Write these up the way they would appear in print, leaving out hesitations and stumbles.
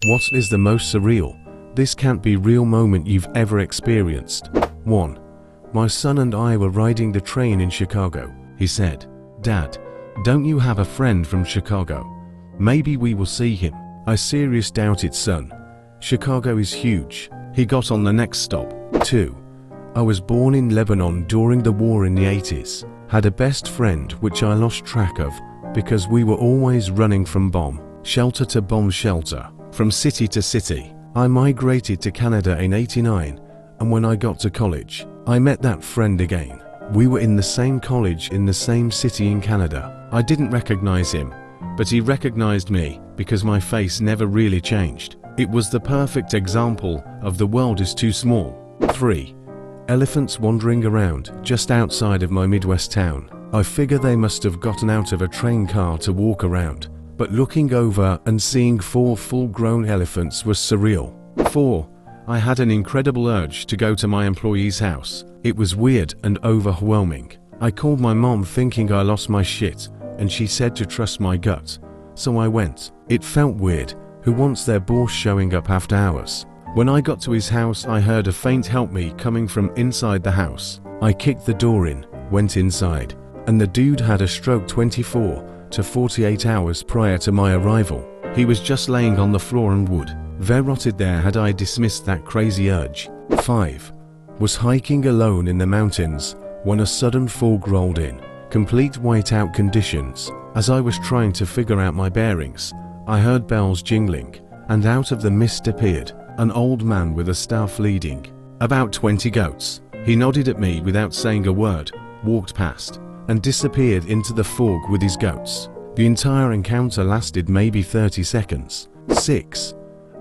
What is the most surreal, this can't be real moment you've ever experienced? 1. My son and I were riding the train in Chicago. He said, "Dad, don't you have a friend from Chicago? Maybe we will see him." I seriously doubt it, son. Chicago is huge. He got on the next stop. 2. I was born in Lebanon during the war in the 80s. Had a best friend which I lost track of because we were always running from bomb shelter to bomb shelter, from city to city. I migrated to Canada in '89, and when I got to college, I met that friend again. We were in the same college in the same city in Canada. I didn't recognize him, but he recognized me because my face never really changed. It was the perfect example of the world is too small. 3. Elephants wandering around just outside of my Midwest town. I figure they must have gotten out of a train car to walk around, but looking over and seeing 4 full-grown elephants was surreal. 4. I had an incredible urge to go to my employee's house. It was weird and overwhelming. I called my mom thinking I lost my shit, and she said to trust my gut. So I went. It felt weird. Who wants their boss showing up after hours? When I got to his house, I heard a faint help me coming from inside the house. I kicked the door in, went inside, and the dude had a stroke 24 to 48 hours prior to my arrival. He was just laying on the floor and would have rotted there had I dismissed that crazy urge. 5. Was hiking alone in the mountains when a sudden fog rolled in. Complete whiteout conditions. As I was trying to figure out my bearings, I heard bells jingling, and out of the mist appeared an old man with a staff leading about 20 goats. He nodded at me without saying a word, walked past, and disappeared into the fog with his goats. The entire encounter lasted maybe 30 seconds. 6.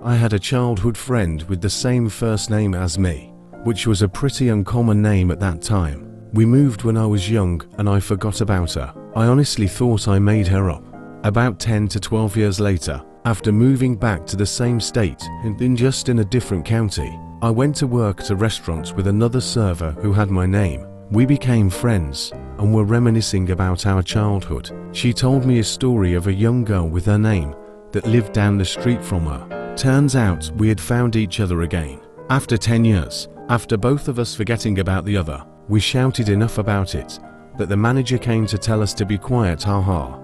I had a childhood friend with the same first name as me, which was a pretty uncommon name at that time. We moved when I was young and I forgot about her. I honestly thought I made her up. About 10 to 12 years later, after moving back to the same state and then just in a different county, I went to work at a restaurant with another server who had my name. We became friends and were reminiscing about our childhood. She told me a story of a young girl with her name that lived down the street from her. Turns out we had found each other again. After 10 years, after both of us forgetting about the other, we shouted enough about it that the manager came to tell us to be quiet, haha.